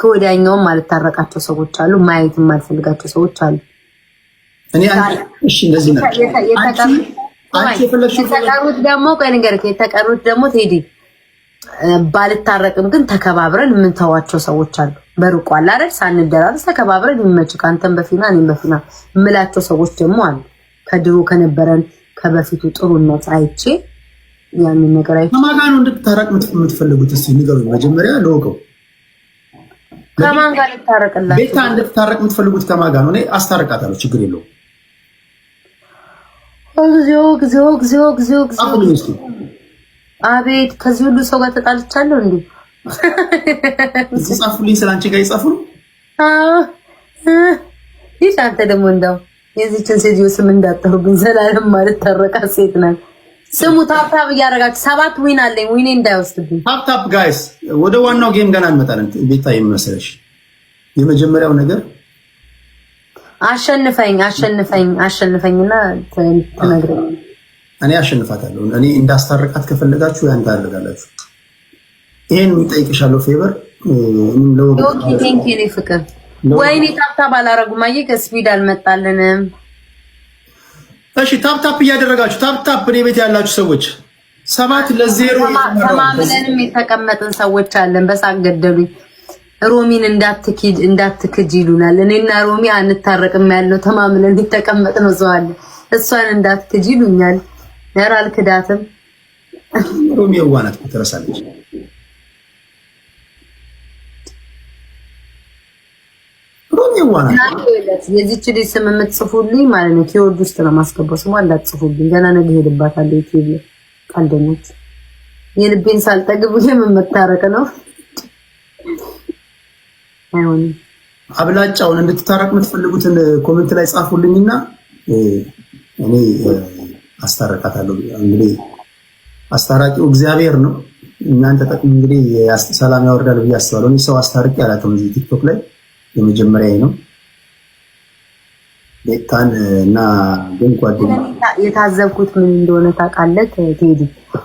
እስከ ወዲያኛውም ማልታረቃቸው ሰዎች አሉ። ማየትም ማልፈልጋቸው ሰዎች አሉ። እኔ እሺ እንደዚህ ነው። የተቀሩት ደግሞ ከነገርክ የተቀሩት ደግሞ ቴዲ ባልታረቅም ግን ተከባብረን የምንተዋቸው ሰዎች አሉ። በሩቁ አለ አይደል? ሳንደራረስ ተከባብረን ይመች ካንተም በፊና እኔም በፊና ምላቸው ሰዎች ደግሞ አሉ። ከድሮ ከነበረን ከበፊቱ ጥሩነት አይቼ ያንን ነገር አይቼ ከማን ጋር ነው እንድትታረቅ የምትፈልጉት? እስቲ ንገሩኝ መጀመሪያ ለወቀው። ከማን ጋር ልታረቅላችሁ? ቤታ እንድትታረቅ የምትፈልጉት ከማን ጋር ነው? እኔ አስታርቃታለሁ፣ ችግር የለውም። እግዚኦ አቤት፣ ከዚህ ሁሉ ሰው ጋር ተጣልቻለሁ እንዴ? ጻፉልኝ፣ ስላንቺ ጋር ይጻፉ ነው። ይህ አንተ ደግሞ እንደው የዚችን ሴትዮ ስም እንዳጠሩብኝ ዘላለም ማለት ታረቃ ሴት ናት። ስሙ ታፕታፕ እያደረጋችሁ 7 ዊን አለኝ፣ ዊኔ እንዳይወስድብኝ። ታፕታፕ ጋይስ፣ ወደ ዋናው ጌም ገና እንመጣለን። ቤታ የመሰለሽ የመጀመሪያው ነገር አሸንፈኝና ትነግረኝ። እኔ አሸንፋታለሁ። እኔ እንዳስታርቃት ከፈለጋችሁ ያን ታደርጋላችሁ። ይሄን ጠይቅሻለሁ ፌቨር ቴንኪ ፍቅር። ወይኔ ታፕታፕ አላረጉም። አየህ ከስፒድ አልመጣልንም። እሺ ታፕታፕ እያደረጋችሁ ታፕታፕ እኔ ቤት ያላችሁ ሰዎች 7-0 ተማምለንም የተቀመጥን ሰዎች አለን። በሳቅ ገደሉኝ። ሮሚን እንዳትክጅ ይሉናል። እኔና ሮሚ አንታረቅም ያለው ተማምለን የተቀመጥነው ሰው አለ። እሷን እንዳትክጅ ይሉኛል። ኧረ አልክዳትም። ሮሚ የዋናት ትረሳለች። ሮሚ የዋናት የዚች ልጅ ስም የምትጽፉልኝ ማለት ነው ኪወርድ ውስጥ ነው ማስገባው። ስሟ እንዳትጽፉልኝ ገና ነገ ሄድባታለሁ። ዩቲዩብ ቀልደኞች የልቤን ሳልጠግብ የምን መታረቅ ነው? አይሆንም። አብላጫውን እንድትታረቅ የምትፈልጉትን ኮሜንት ላይ ጻፉልኝና እኔ አስታረቃታለሁ። እንግዲህ አስታራቂው እግዚአብሔር ነው። እናንተ ጠቅም እንግዲህ ሰላም ያወርዳል ብዬ አስባለሁ። እኔ ሰው አስታርቄ አላውቅም እዚህ ቲክቶክ ላይ የመጀመሪያዬ ነው። ቤታን እና ግን ጓደኛ የታዘብኩት ምን እንደሆነ ታውቃለህ ቴዲ?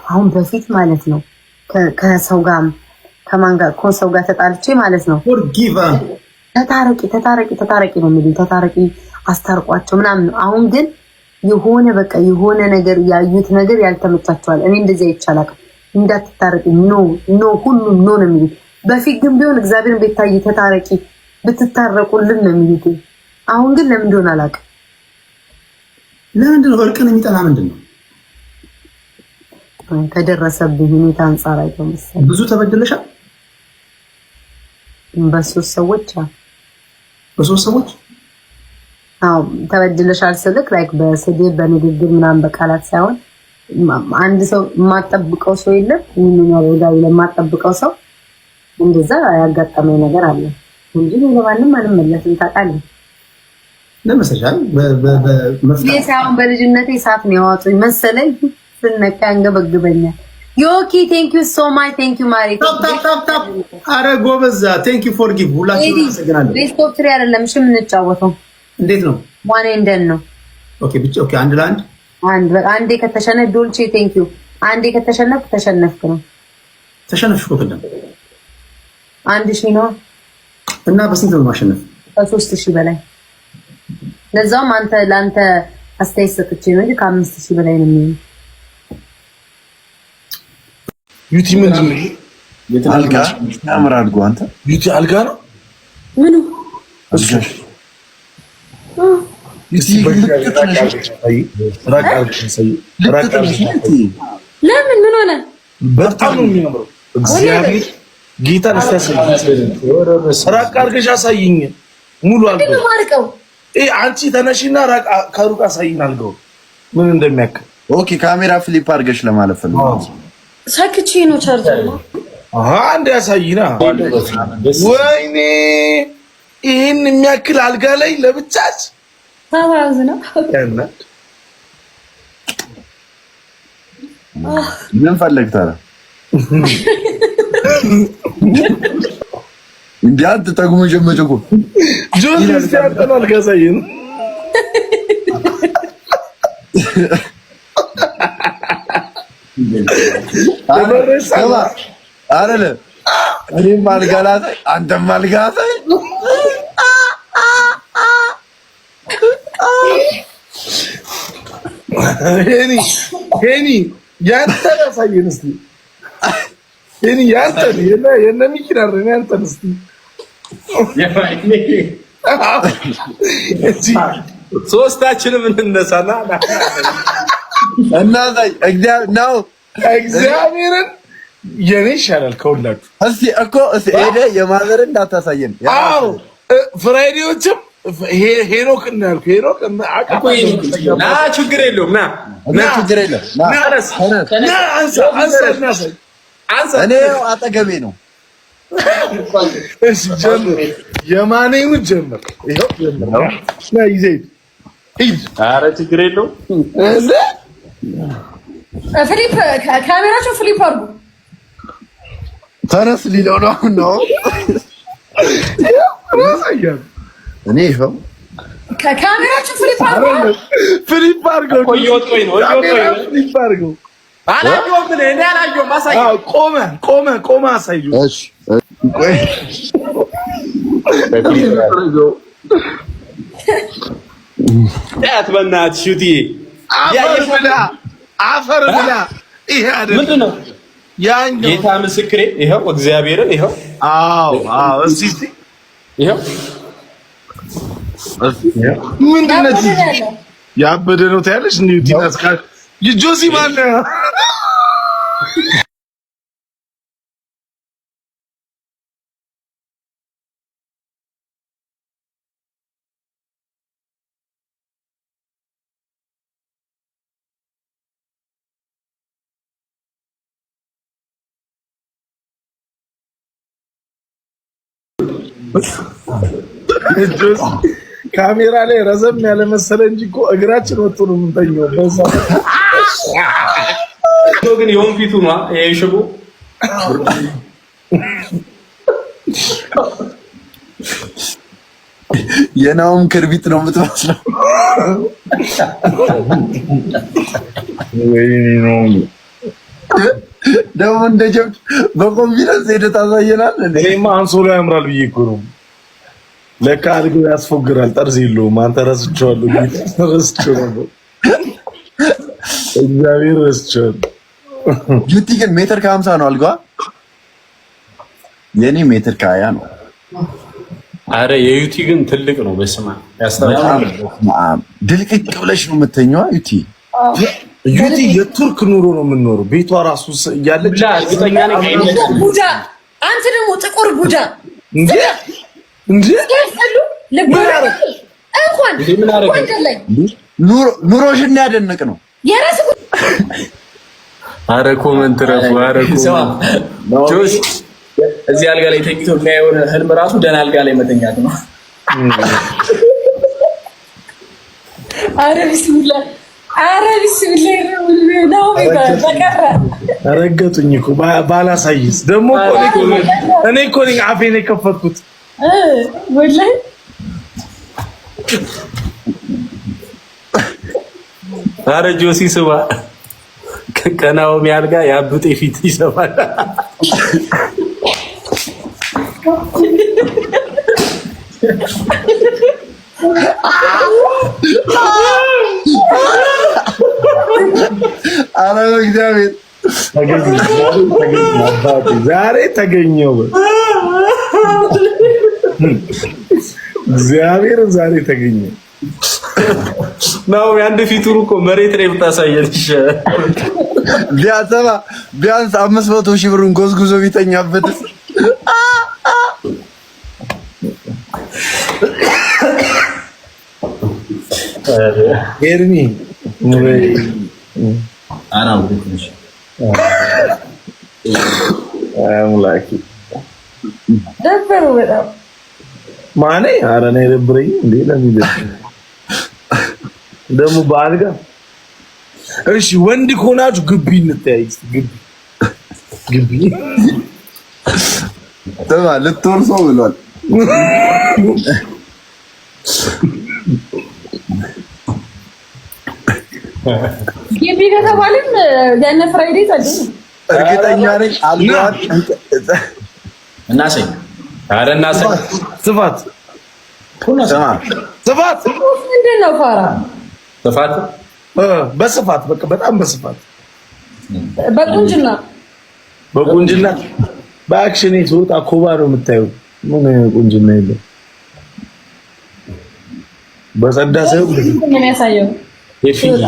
አሁን በፊት ማለት ነው ከሰው ጋር ከማን ጋር ከሰው ጋር ተጣልቼ ማለት ነው ፎርጊቭ ተታረቂ ነው የሚሉኝ። ተታረቂ አስታርቋቸው ምናምን። አሁን ግን የሆነ ነገር ያዩት ነገር ያልተመቻቸዋል። እኔ እንደዚህ አይቻላል። እንዳትታረቂ ኖ ሁሉም ኖ ነው የሚሉት። በፊት ግን ቢሆን እግዚአብሔርን ቤታዬ ተታረቂ ብትታረቁልን ነው የሚሉት። አሁን ግን ለምን እንደሆነ አላውቅም። ለምንድን ነው እርቅን የሚጠላ? ምንድን ነው ከደረሰብኝ ሁኔታ አንጻር አይተው መሰለኝ። ብዙ ተበድለሻል? በሶስት ሰዎች አዎ ተበድለሻል ስልክ ላይክ በስድብ በንግግር ምናምን በቃላት ሳይሆን አንድ ሰው የማጠብቀው ሰው የለም ምን ያደርጋል ለማጠብቀው ሰው እንደዛ ያጋጠመኝ ነገር አለ እንጂ ለማንም አልመለስም። ታውቃለህ ለምሳሌ በመፍታት በልጅነቴ ሰዓት ነው ያወጡኝ መሰለኝ። ስነካ አንገበግበኛል። ዮኪ ቴንክ ዩ ሶ ማች ቴንክ ዩ ማሪ ታፕ አረ ጎበዛ ቴንክ ዩ ፎር ጊቭ ሁላችሁም አመሰግናለሁ። ቤስት ኦፍ 3 አይደለም እሺ የምንጫወተው እንዴት ነው? ዋን እንደን ነው። ኦኬ ብቻ ኦኬ አንድ ለአንድ አንዴ ከተሸነፍ ዶልቼ ቴንክ ዩ አንዴ ከተሸነፍ ተሸነፍክ ነው። ተሸነፍሽ እኮ ቅድም 1000 ነው እና በስንት ነው ማሸነፍ? ከ3000 በላይ ለዛውም አንተ ለአንተ አስተያየት ሰጥቼ ነው እንጂ ከ5000 በላይ ነው የሚሆነው። ዩቲ ምንድን ነው? አልጋ ያምራል። አንተ ዩቲ አልጋ ነው ምኑ? እሺ ለምን ምን ሆነ? በጣም ነው የሚያምረው። እግዚአብሔር ጌታ ለስተሰኝ ራቅ አድርገሽ አሳይኝ። ሙሉ አልጋው አንቺ ተነሽና ራቅ ከሩቅ አሳይኝ አልጋው ምን እንደሚያክል። ኦኬ ካሜራ ፍሊፕ አድርገሽ ለማለት ፈልገው ሰክቼ ነው ቻርጀር ነው። አንድ ያሳይና ወይኔ ይሄን የሚያክል አልጋ ላይ ለብቻች ታባዝ ነው ምን ፈለግ ታዲያ? እንዴ አንተ ተጉሞ ጀመጨቆ ጆን ሲያጠናል ከሳይን አረለ እኔም አልጋላታይ አንተም አልጋላታይ ሄኒ ያንተን አሳየን እስኪ። ሄኒ ያንተን የነ ሚኪን አይደል ያንተን እስኪ ሶስታችንም እንነሳና እናሳይ። እግዚአብሔርን የኔ ይሻላል ከሁላችሁ። እስቲ እኮ እስቲ ሄደ የማዘር እንዳታሳየን። አዎ ፍራይዴዎችም ሄኖክ እንዳልኩ ሄኖክ ና ችግር የለውም ና ችግር የለም ና አንሳ እኔ አጠገቤ ነው። እሺ ጀምር፣ የማኔኑ ጀምር። ይኸው ጀምር ና ይዘይ ሂድ። ኧረ ችግር የለውም። ፍሊፕ ካሜራቸው ፍሊፕ አድርጉ። ተነስ ሊለው ነው አሁን ነው እኔ ይኸው ከካሜራችን ፍሊፕ አድርጉ። ፍሊፕ አድርገው እኮ እየወጡኝ ነው ፍሊፕ አድርገው። አላየሁም እኔ አላየሁም። አሳየው። ቆመ አሳየው። እሺ ቆይ ዳት በእናትሽ ሹቲ አፈር ብላ። ይሄ አይደል ምንድን ነው ያኛው? ጌታ ምስክሬ ይኸው እግዚአብሔርን ይኸው። አዎ እስቲ ይኸው ምንድን ነው ያበደ ነው ታያለሽ? እንዴ ቲናስ ካል ጆሲ ማን ካሜራ ላይ ረዘም ያለ መሰለ እንጂ እኮ እግራችን ወጥቶ ነው የምንተኛው። በዛ ግን የወንፊቱ ነው የሽቦ የናውም ክርቢት ነው የምትመስለው። ደግሞ እንደ ጀብድ በኮንፊደንስ ሄደህ ታሳየናል። እኔማ አንሶላ ያምራል ብዬ እኮ ነው። ለካ አድርገው ያስፎግራል። ጠርዝ የለውም። አንተ ረስቼዋለሁ። ረስቼዋለሁ። እግዚአብሔር ረስቼዋለሁ። ጁቲ ግን ሜትር ከ50 ነው አልጋ። የኔ ሜትር ከ20 ነው። አረ የዩቲ ግን ትልቅ ነው። በስማ ያስተዋል። ድልቅቅ ብለሽ ነው የምተኛው ዩቲ። ዩቲ የቱርክ ኑሮ ነው የምንኖረው። ቤቷ ራሱ እያለች እርግጠኛ ነኝ። ቡዳ አንተ ደግሞ ጥቁር ቡዳ እንዴ እንዴ ኑሮሽን ያደነቅ ነው። አረ ኮመንት ረፉ። አረ ጆስ እዚህ አልጋ ላይ ተኝቶ የሚያየው ህልም ራሱ ደህና አልጋ ላይ መተኛት ነው። አረ ቢስሚላህ ነው በቀረ ረገጡኝ እኮ ባላሳይስ ደግሞ እኔ እኮ ነኝ አፌን የከፈትኩት። ወላሂ አረ ጆሲ ስባ ከናኦሚ አልጋ ያብጤ ፊት ይሰማል። አረ እግዚአብሔር ዛሬ ተገኘው። እግዚአብሔር ዛሬ ተገኘው። ነው አንድ ፊቱን እኮ መሬት ላይ ብታሳየን ይሻላል። ቢያንስ 500 ሺህ ብሩን ጎዝጉዞ ቢተኛበት ኤርሚ አራው ትንሽ አምላኪ ደበሩ በጣም ማኔ ኧረ እኔ ደብረኝ እንዴ ለምን ደግሞ በአልጋ። እሺ ወንድ ከሆናችሁ ግቢ እንተያይ። ግቢ ተባ ልትወርሰው ብሏል። ግቢ ከተባልን ያነ ፍራይዴ ታዲያ እርግጠኛ ነኝ እናሰኝ አረ እናሰኝ ስፋት ስፋት ምንድን ነው ፋራ ስፋት በስፋት በቃ በጣም በስፋት በቁንጅና በአክሽን ይወጣ ኮባ ነው የምታየው። ምን ቁንጅና የለም በጸዳ ሰው ምን ያሳየው የፊት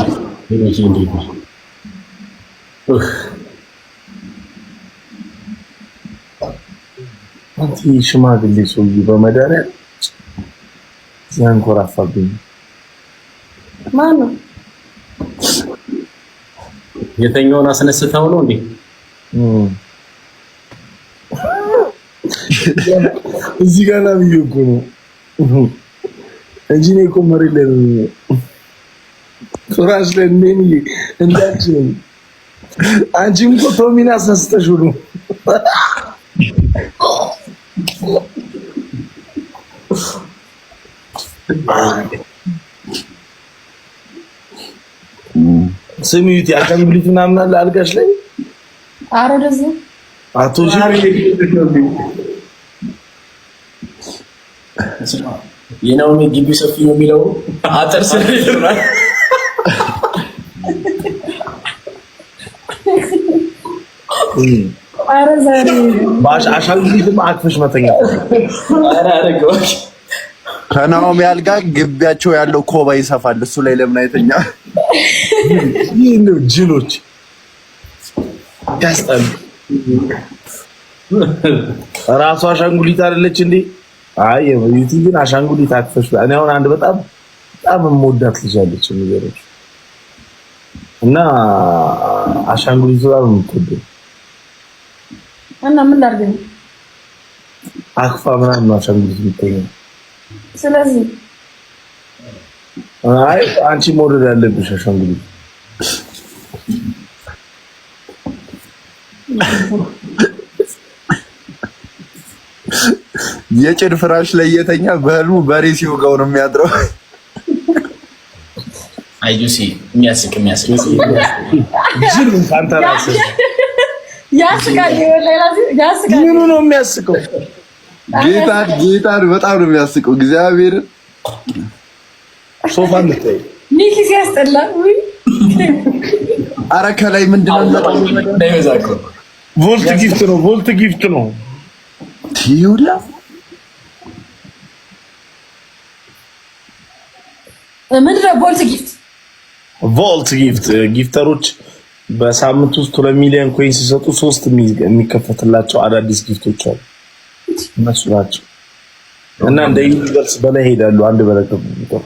አንቺ ሽማግሌ ሰውዬ በመዳሪያ ያንኮራፋብኝ ማን ነው? የተኛውን አስነስተው ነው እንዴ? እዚህ ጋር ነው እኮ ነው እንጂ ነው እኮ መሬት ላይ ፍራሽ ላይ እንዳንቺ አንቺም እኮ ቶሚን አስነስተሽው ነው። ስሚዩት ያከምብሊት ምናምን አለ አልጋሽ ላይ አረ ደዝ አቶጂ የናው ግቢ ሰፊ ነው የሚለው አጥር ስለሌለው አረ ዛሬ አሻንጉሊትም አቅፈሽ መተኛ አረ አረጋዎች ከናኦም ያልጋ ግቢያቸው ያለው ኮባ ይሰፋል። እሱ ላይ ለምን አይተኛ? ይህ ነው ጅሎች ያስጠሉ። ራሷ አሻንጉሊት አይደለች እንዴ? አይ ዩቲ ግን አሻንጉሊት አቅፈሽ እኔ አሁን አንድ በጣም የምወዳት ልጅ አለች የሚገርምሽ እና አሻንጉሊት በጣም የምትወደው እና ምን ላድርግ አቅፋ ምናምን አሻንጉሊት የምትተኛው። ስለዚህ አይ አንቺ መውደድ ያለብሽ አሻንጉሊት የጭድ ፍራሽ ላይ የተኛ በህልሙ በሬ ሲወጋው ነው የሚያድረው። አይጁሲ የሚያስቅ ጅል ካንተ ራስህ ያስቃል ያስቃል። ምኑ ነው የሚያስቀው? ጌታን በጣም ነው የሚያስቀው። እግዚአብሔር ሶፋ ምታይ ኒኪ ሲያስጠላ አረ ከላይ ምንድነው እንዳይበዛከው ቮልት ጊፍት ነው ይውላ ምንድነው ቮልት ጊፍት ጊፍተሮች በሳምንት ውስጥ 2 ሚሊዮን ኮይን ሲሰጡ 3 የሚከፈትላቸው አዳዲስ ጊፍቶች አሉ። እነሱ ናቸው እና እንደ ዩኒቨርስ በላይ ሄዳሉ። አንድ በረከት ነው።